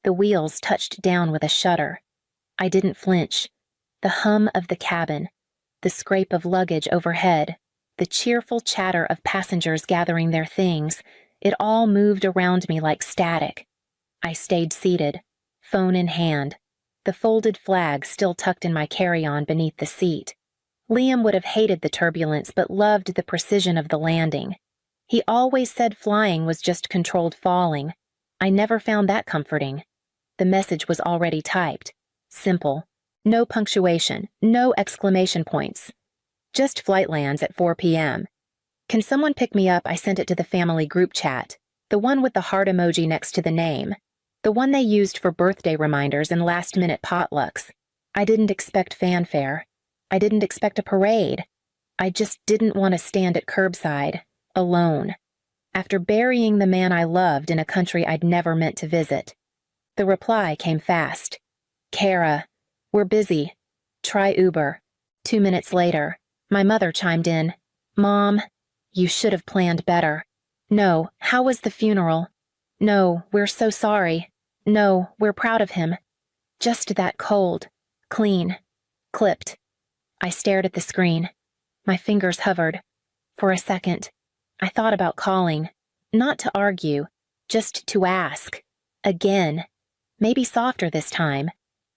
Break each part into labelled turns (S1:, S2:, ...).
S1: The wheels touched down with a shudder. I didn't flinch. The hum of the cabin, the scrape of luggage overhead, the cheerful chatter of passengers gathering their things, it all moved around me like static. I stayed seated, phone in hand, the folded flag still tucked in my carry-on beneath the seat. Liam would have hated the turbulence but loved the precision of the landing. He always said flying was just controlled falling. I never found that comforting. The message was already typed. Simple. No punctuation, no exclamation points. Just flight lands at 4 p.m. Can someone pick me up? I sent it to the family group chat, the one with the heart emoji next to the name, the one they used for birthday reminders and last-minute potlucks. I didn't expect fanfare. I didn't expect a parade. I just didn't want to stand at curbside, alone, after burying the man I loved in a country I'd never meant to visit. The reply came fast. Kara, we're busy. Try Uber. 2 minutes later, my mother chimed in. Mom, you should have planned better. No, how was the funeral? No, we're so sorry. No, we're proud of him. Just that cold, clean, clipped. I stared at the screen. My fingers hovered. For a second, I thought about calling. Not to argue, just to ask. Again. Maybe softer this time.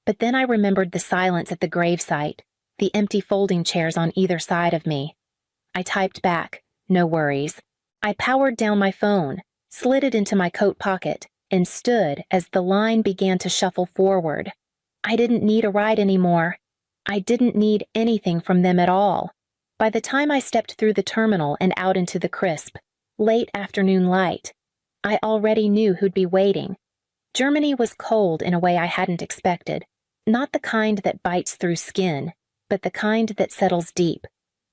S1: But then I remembered the silence at the gravesite, the empty folding chairs on either side of me. I typed back, no worries. I powered down my phone, slid it into my coat pocket, and stood as the line began to shuffle forward. I didn't need a ride anymore. I didn't need anything from them at all. By the time I stepped through the terminal and out into the crisp, late afternoon light, I already knew who'd be waiting. Germany was cold in a way I hadn't expected. Not the kind that bites through skin, but the kind that settles deep,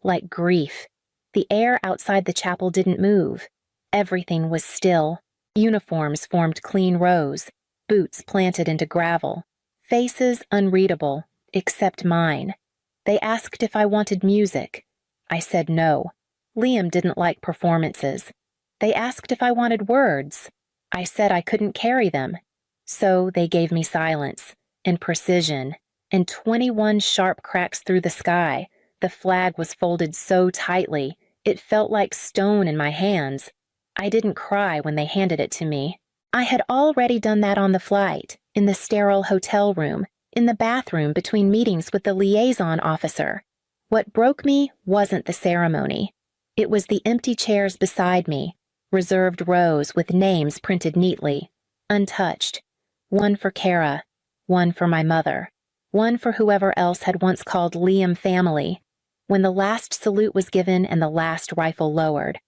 S1: like grief. The air outside the chapel didn't move. Everything was still. Uniforms formed clean rows, boots planted into gravel, faces unreadable, except mine. They asked if I wanted music. I said no. Liam didn't like performances. They asked if I wanted words. I said I couldn't carry them. So they gave me silence, and precision, and 21 sharp cracks through the sky. The flag was folded so tightly, it felt like stone in my hands. I didn't cry when they handed it to me. I had already done that on the flight, in the sterile hotel room, in the bathroom between meetings with the liaison officer. What broke me wasn't the ceremony. It was the empty chairs beside me, reserved rows with names printed neatly, untouched. One for Kara, one for my mother, one for whoever else had once called Liam family. When the last salute was given and the last rifle lowered,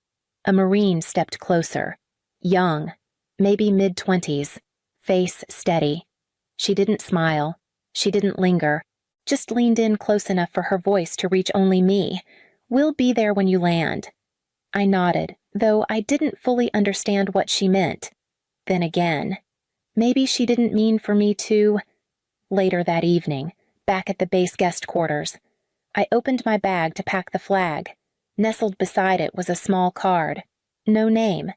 S1: a Marine stepped closer, young, maybe mid-20s, face steady. She didn't smile, she didn't linger, just leaned in close enough for her voice to reach only me. We'll be there when you land. I nodded, though I didn't fully understand what she meant. Then again, maybe she didn't mean for me to. Later that evening, back at the base guest quarters, I opened my bag to pack the flag. Nestled beside it was a small card. No name,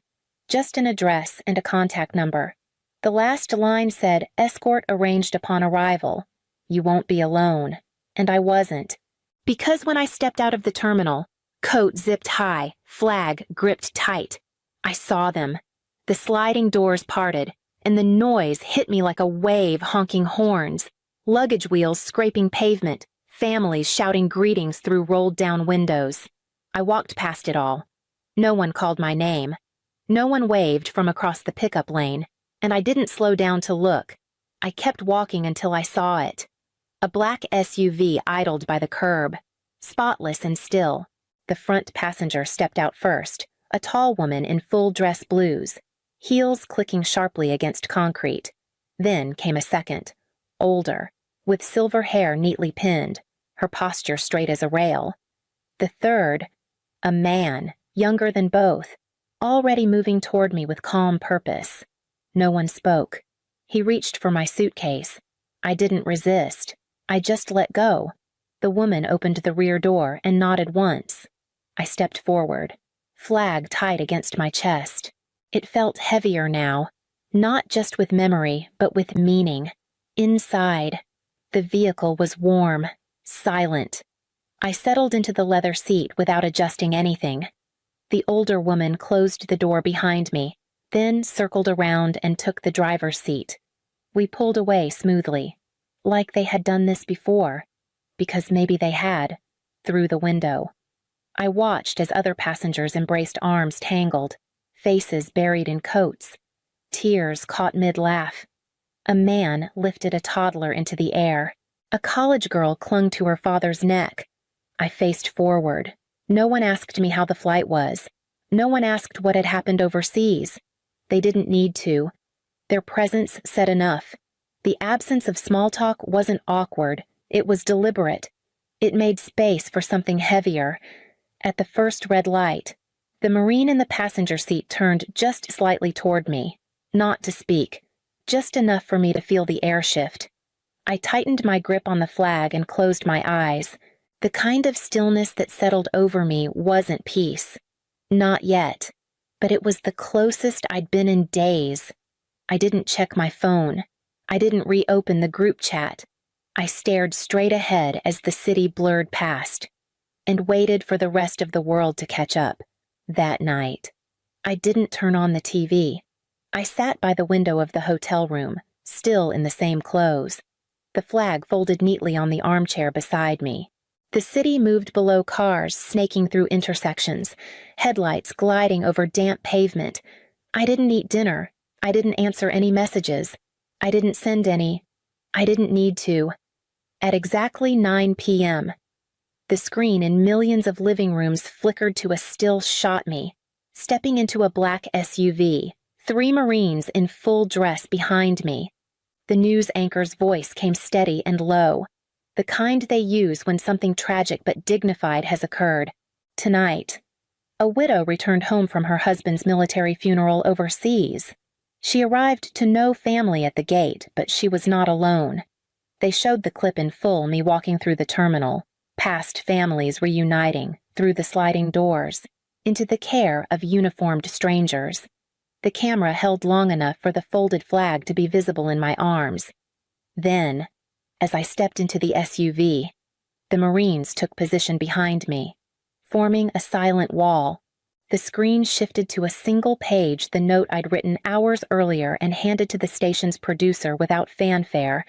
S1: just an address and a contact number. The last line said, "Escort arranged upon arrival. You won't be alone." And I wasn't. Because when I stepped out of the terminal, coat zipped high, flag gripped tight, I saw them. The sliding doors parted, and the noise hit me like a wave honking horns, luggage wheels scraping pavement, families shouting greetings through rolled-down windows. I walked past it all. No one called my name. No one waved from across the pickup lane, and I didn't slow down to look. I kept walking until I saw it. A black SUV idled by the curb, spotless and still. The front passenger stepped out first, a tall woman in full dress blues, heels clicking sharply against concrete. Then came a second, older, with silver hair neatly pinned, her posture straight as a rail. The third, a man, younger than both, already moving toward me with calm purpose. No one spoke. He reached for my suitcase. I didn't resist. I just let go. The woman opened the rear door and nodded once. I stepped forward, flag tight against my chest. It felt heavier now, Not just with memory, but with meaning. Inside, the vehicle was warm, silent. I settled into the leather seat without adjusting anything. The older woman closed the door behind me, then circled around and took the driver's seat. We pulled away smoothly, like they had done this before, because maybe they had, through the window. I watched as other passengers embraced arms tangled, faces buried in coats, tears caught mid-laugh. A man lifted a toddler into the air. A college girl clung to her father's neck. I faced forward. No one asked me how the flight was. No one asked what had happened overseas. They didn't need to. Their presence said enough. The absence of small talk wasn't awkward. It was deliberate. It made space for something heavier. At the first red light, the Marine in the passenger seat turned just slightly toward me. Not to speak. Just enough for me to feel the air shift. I tightened my grip on the flag and closed my eyes. The kind of stillness that settled over me wasn't peace. Not yet. But it was the closest I'd been in days. I didn't check my phone. I didn't reopen the group chat. I stared straight ahead as the city blurred past, and waited for the rest of the world to catch up. That night, I didn't turn on the TV. I sat by the window of the hotel room, still in the same clothes. The flag folded neatly on the armchair beside me. The city moved below cars snaking through intersections, headlights gliding over damp pavement. I didn't eat dinner. I didn't answer any messages. I didn't send any. I didn't need to. At exactly 9 p.m., the screen in millions of living rooms flickered to a still shot me, stepping into a black SUV, 3 Marines in full dress behind me. The news anchor's voice came steady and low, the kind they use when something tragic but dignified has occurred. Tonight, a widow returned home from her husband's military funeral overseas. She arrived to no family at the gate, but she was not alone. They showed the clip in full, me walking through the terminal, past families reuniting, through the sliding doors, into the care of uniformed strangers. The camera held long enough for the folded flag to be visible in my arms. Then, as I stepped into the SUV, the Marines took position behind me, forming a silent wall. The screen shifted to a single page, the note I'd written hours earlier and handed to the station's producer without fanfare.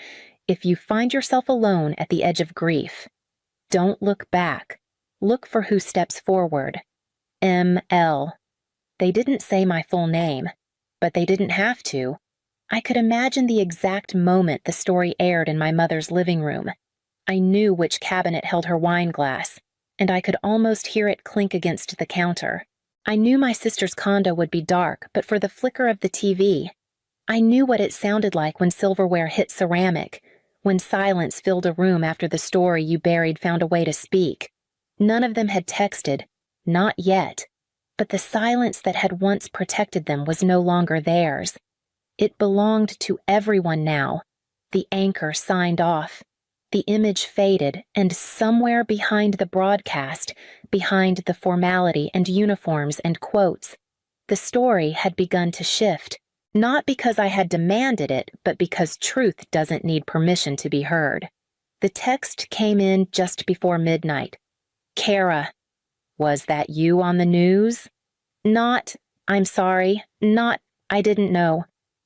S1: If you find yourself alone at the edge of grief, don't look back. Look for who steps forward. M.L. They didn't say my full name, but they didn't have to. I could imagine the exact moment the story aired in my mother's living room. I knew which cabinet held her wine glass, and I could almost hear it clink against the counter. I knew my sister's condo would be dark, but for the flicker of the TV, I knew what it sounded like when silverware hit ceramic, when silence filled a room after the story you buried found a way to speak. None of them had texted, not yet, but the silence that had once protected them was no longer theirs. It belonged to everyone now. The anchor signed off. The image faded, and somewhere behind the broadcast, behind the formality and uniforms and quotes, the story had begun to shift. Not because I had demanded it, but because truth doesn't need permission to be heard. The text came in just before midnight. Kara, was that you on the news? Not, I'm sorry. Not, I didn't know.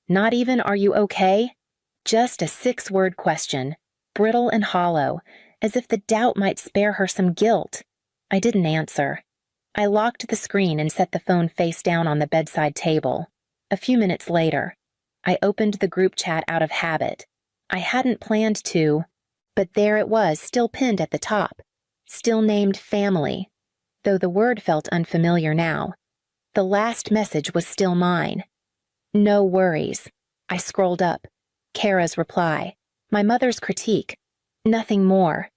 S1: Not even, are you okay? Just a 6-word question, brittle and hollow, as if the doubt might spare her some guilt. I didn't answer. I locked the screen and set the phone face down on the bedside table. A few minutes later, I opened the group chat out of habit. I hadn't planned to, but there it was, still pinned at the top, still named family, though the word felt unfamiliar now. The last message was still mine. No worries. I scrolled up. Kara's reply. My mother's critique. Nothing more.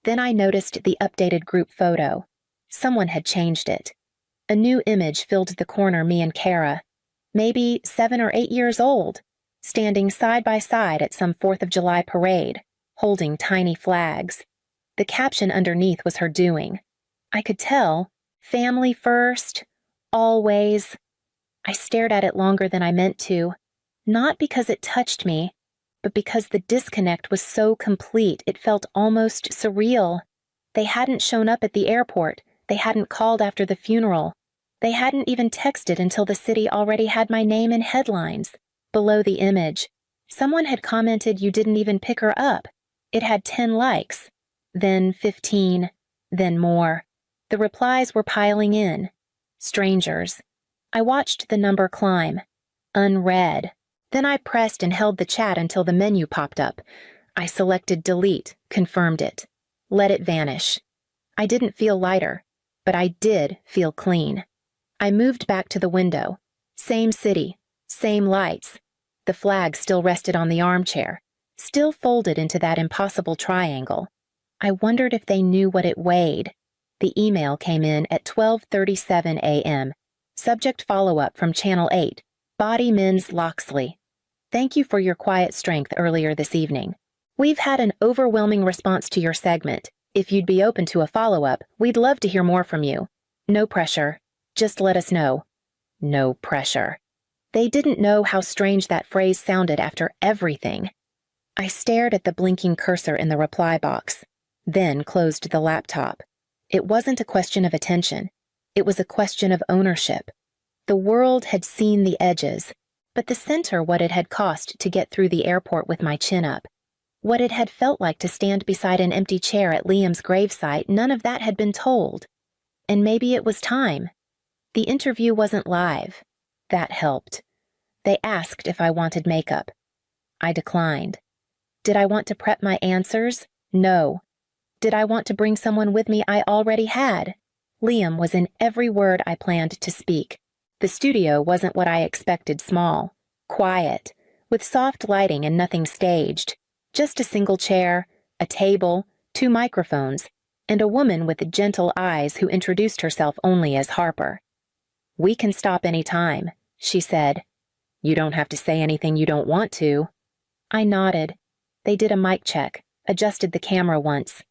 S1: Then I noticed the updated group photo. Someone had changed it. A new image filled the corner, me and Kara. Maybe 7 or 8 years old, standing side by side at some 4th of July parade, holding tiny flags. The caption underneath was her doing. I could tell, family first, always. I stared at it longer than I meant to. Not because it touched me, but because the disconnect was so complete it felt almost surreal. They hadn't shown up at the airport. They hadn't called after the funeral. They hadn't even texted until the city already had my name in headlines. Below the image, someone had commented, "You didn't even pick her up." It had 10 likes, then 15, then more. The replies were piling in. Strangers. I watched the number climb. Unread. Then I pressed and held the chat until the menu popped up. I selected delete, confirmed it. Let it vanish. I didn't feel lighter, but I did feel clean. I moved back to the window. Same city, same lights. The flag still rested on the armchair, still folded into that impossible triangle. I wondered if they knew what it weighed. The email came in at 12:37 a.m. Subject follow-up from Channel 8. Body Men's Loxley. Thank you for your quiet strength earlier this evening. We've had an overwhelming response to your segment. If you'd be open to a follow-up, we'd love to hear more from you. No pressure. Just let us know. No pressure. They didn't know how strange that phrase sounded after everything. I stared at the blinking cursor in the reply box, then closed the laptop. It wasn't a question of attention. It was a question of ownership. The world had seen the edges, but the center, what it had cost to get through the airport with my chin up, what it had felt like to stand beside an empty chair at Liam's gravesite, none of that had been told. And maybe it was time. The interview wasn't live. That helped. They asked if I wanted makeup. I declined. Did I want to prep my answers? No. Did I want to bring someone with me I already had? Liam was in every word I planned to speak. The studio wasn't what I expected: small, quiet, with soft lighting and nothing staged. Just a single chair, a table, 2 microphones, and a woman with gentle eyes who introduced herself only as Harper. "We can stop any time," she said. "You don't have to say anything you don't want to." I nodded. They did a mic check, adjusted the camera once,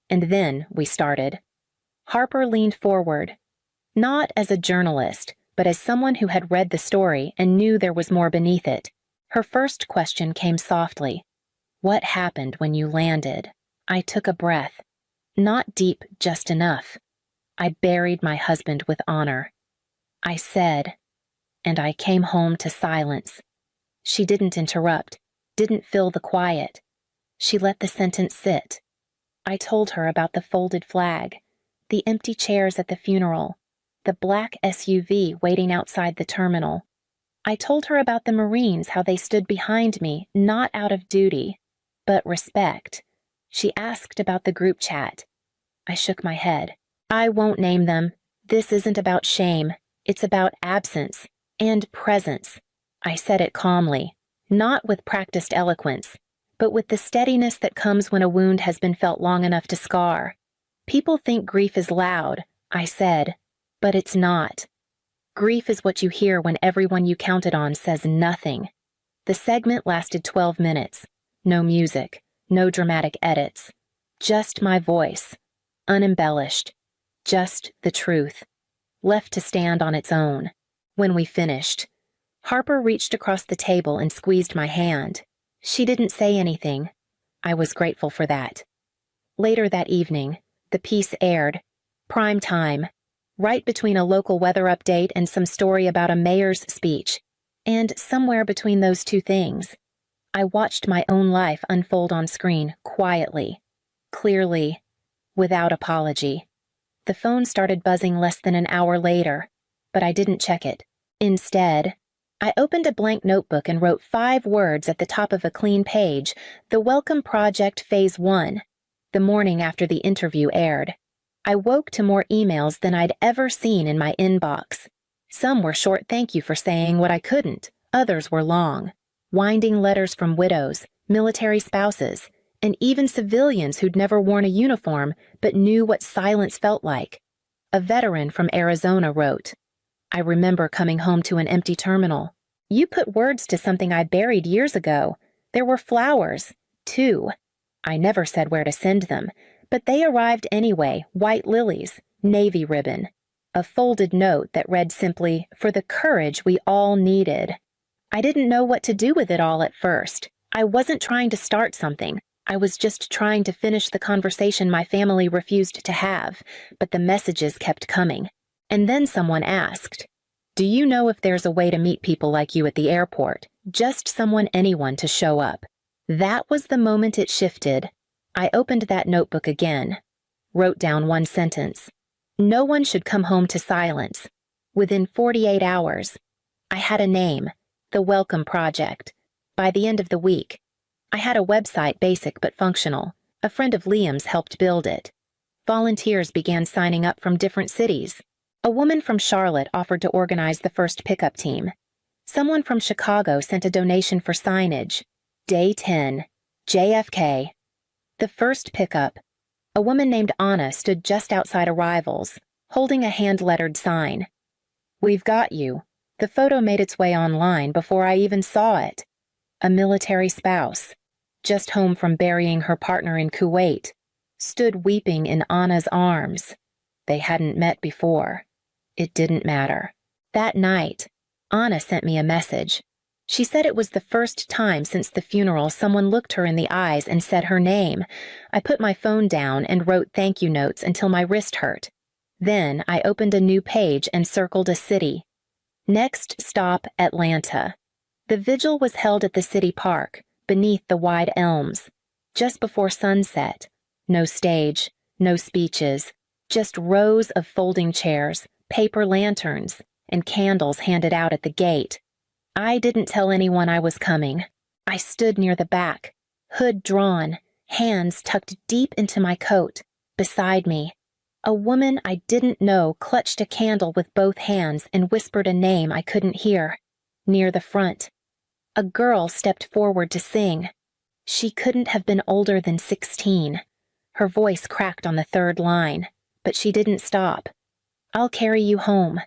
S1: and then we started. Harper leaned forward, not as a journalist, but as someone who had read the story and knew there was more beneath it. Her first question came softly. "What happened when you landed?" I took a breath. Not deep, just enough. "I buried my husband with honor," I said, and I came home to silence. She didn't interrupt, didn't fill the quiet. She let the sentence sit. I told her about the folded flag, the empty chairs at the funeral, the black SUV waiting outside the terminal. I told her about the Marines, how they stood behind me, not out of duty, but respect. She asked about the group chat. I shook my head. "I won't name them. This isn't about shame. It's about absence and presence." I said it calmly, not with practiced eloquence, but with the steadiness that comes when a wound has been felt long enough to scar. "People think grief is loud," I said, "but it's not. Grief is what you hear when everyone you counted on says nothing." The segment lasted 12 minutes. No music, no dramatic edits. Just my voice, unembellished. Just the truth, left to stand on its own. When we finished, Harper reached across the table and squeezed my hand. She didn't say anything. I was grateful for that. Later that evening, the piece aired, prime time, right between a local weather update and some story about a mayor's speech. And somewhere between those two things, I watched my own life unfold on screen quietly, clearly, without apology. The phone started buzzing less than an hour later, but I didn't check it. Instead, I opened a blank notebook and wrote 5 words at the top of a clean page: "The Welcome Project Phase 1, the morning after the interview aired. I woke to more emails than I'd ever seen in my inbox. Some were short thank you for saying what I couldn't. Others were long, winding letters from widows, military spouses, and even civilians who'd never worn a uniform but knew what silence felt like. A veteran from Arizona wrote, "I remember coming home to an empty terminal. You put words to something I buried years ago. There were flowers, too. I never said where to send them, but they arrived anyway, white lilies, navy ribbon. A folded note that read simply, 'For the courage we all needed.' I didn't know what to do with it all at first. I wasn't trying to start something. I was just trying to finish the conversation my family refused to have, but the messages kept coming. And then someone asked, "Do you know if there's a way to meet people like you at the airport? Just anyone to show up." That was the moment it shifted. I opened that notebook again, wrote down one sentence. No one should come home to silence. Within 48 hours, I had a name, the Welcome Project. By the end of the week, I had a website, basic but functional. A friend of Liam's helped build it. Volunteers began signing up from different cities. A woman from Charlotte offered to organize the first pickup team. Someone from Chicago sent a donation for signage. Day 10, JFK. The first pickup. A woman named Anna stood just outside arrivals, holding a hand-lettered sign. "We've got you." The photo made its way online before I even saw it. A military spouse, just home from burying her partner in Kuwait, stood weeping in Anna's arms. They hadn't met before. It didn't matter. That night, Anna sent me a message. She said it was the first time since the funeral someone looked her in the eyes and said her name. I put my phone down and wrote thank you notes until my wrist hurt. Then I opened a new page and circled a city. Next stop, Atlanta. The vigil was held at the city park, beneath the wide elms, just before sunset. No stage, no speeches, just rows of folding chairs, paper lanterns, and candles handed out at the gate. I didn't tell anyone I was coming. I stood near the back, hood drawn, hands tucked deep into my coat. Beside me, a woman I didn't know clutched a candle with both hands and whispered a name I couldn't hear. Near the front, a girl stepped forward to sing. She couldn't have been older than 16. Her voice cracked on the third line, but she didn't stop. "I'll carry you home,"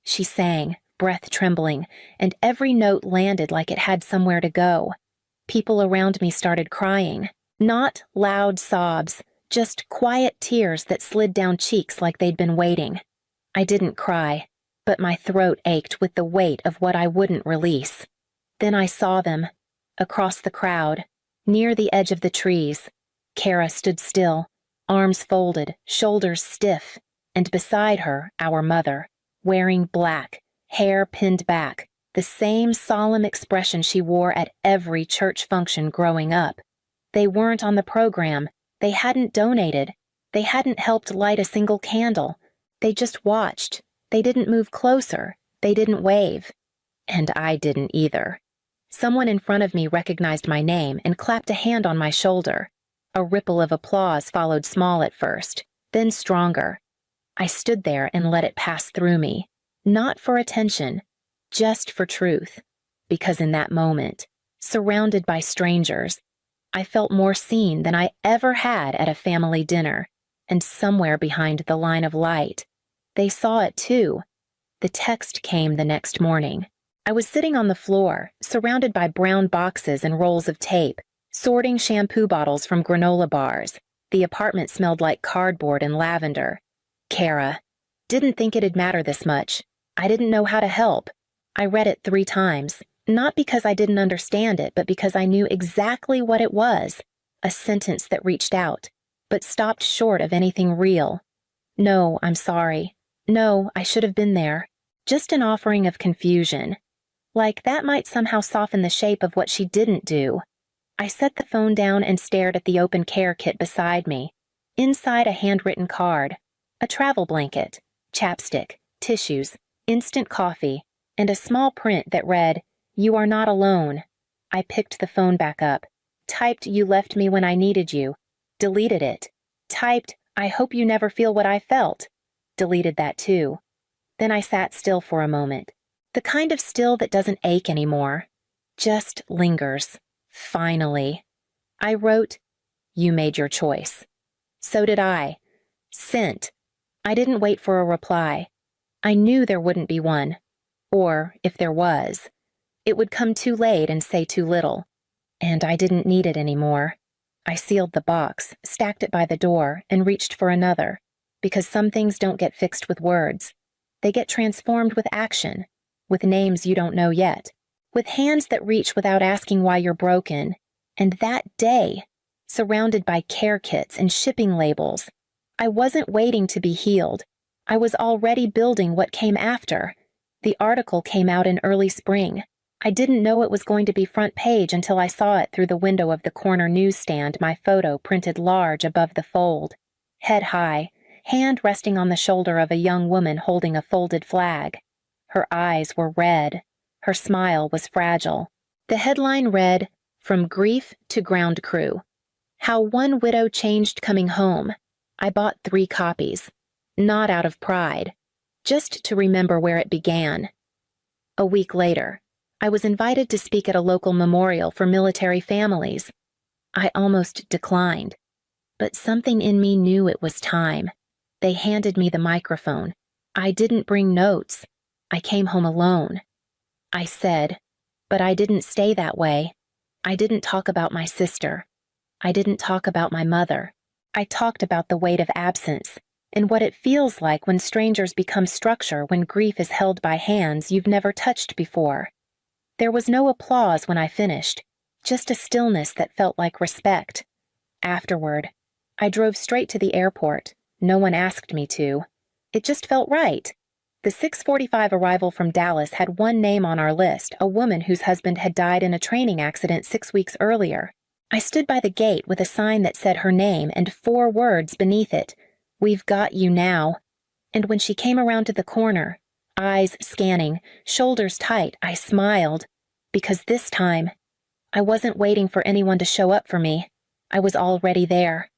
S1: she sang, breath trembling, and every note landed like it had somewhere to go. People around me started crying. Not loud sobs, just quiet tears that slid down cheeks like they'd been waiting. I didn't cry, but my throat ached with the weight of what I wouldn't release. Then I saw them, across the crowd, near the edge of the trees. Kara stood still, arms folded, shoulders stiff, and beside her, our mother, wearing black, hair pinned back, the same solemn expression she wore at every church function growing up. They weren't on the program. They hadn't donated. They hadn't helped light a single candle. They just watched. They didn't move closer. They didn't wave. And I didn't either. Someone in front of me recognized my name and clapped a hand on my shoulder. A ripple of applause followed, small at first, then stronger. I stood there and let it pass through me, not for attention, just for truth. Because in that moment, surrounded by strangers, I felt more seen than I ever had at a family dinner, and somewhere behind the line of light, they saw it too. The text came the next morning. I was sitting on the floor, surrounded by brown boxes and rolls of tape, sorting shampoo bottles from granola bars. The apartment smelled like cardboard and lavender. Kara. Didn't think it'd matter this much. I didn't know how to help. I read it 3 times, not because I didn't understand it, but because I knew exactly what it was. A sentence that reached out, but stopped short of anything real. "No, I'm sorry. No, I should have been there." Just an offering of confusion. Like that might somehow soften the shape of what she didn't do. I set the phone down and stared at the open care kit beside me. Inside, a handwritten card, a travel blanket, chapstick, tissues, instant coffee, and a small print that read, "You are not alone." I picked the phone back up, typed, "You left me when I needed you," deleted it, typed, "I hope you never feel what I felt," deleted that too. Then I sat still for a moment. The kind of still that doesn't ache anymore, just lingers. Finally. I wrote, "You made your choice." So did I. Sent. I didn't wait for a reply. I knew there wouldn't be one. Or, if there was, it would come too late and say too little. And I didn't need it anymore. I sealed the box, stacked it by the door, and reached for another. Because some things don't get fixed with words. They get transformed with action, with names you don't know yet. with hands that reach without asking why you're broken. And that day, surrounded by care kits and shipping labels, I wasn't waiting to be healed. I was already building what came after. The article came out in early spring. I didn't know it was going to be front page until I saw it through the window of the corner newsstand, my photo printed large above the fold. Head high, hand resting on the shoulder of a young woman holding a folded flag. Her eyes were red. Her smile was fragile. The headline read, "From Grief to Ground Crew. How One Widow Changed Coming Home." I bought 3 copies. Not out of pride, just to remember where it began. A week later, I was invited to speak at a local memorial for military families. I almost declined, but something in me knew it was time. They handed me the microphone. I didn't bring notes. I came home alone. I said, but I didn't stay that way. I didn't talk about my sister. I didn't talk about my mother. I talked about the weight of absence and what it feels like when strangers become structure when grief is held by hands you've never touched before. There was no applause when I finished, just a stillness that felt like respect. Afterward, I drove straight to the airport. No one asked me to. It just felt right. The 6:45 arrival from Dallas had one name on our list, a woman whose husband had died in a training accident 6 weeks earlier. I stood by the gate with a sign that said her name and 4 words beneath it, "We've got you now." And when she came around to the corner, eyes scanning, shoulders tight, I smiled, because this time, I wasn't waiting for anyone to show up for me. I was already there.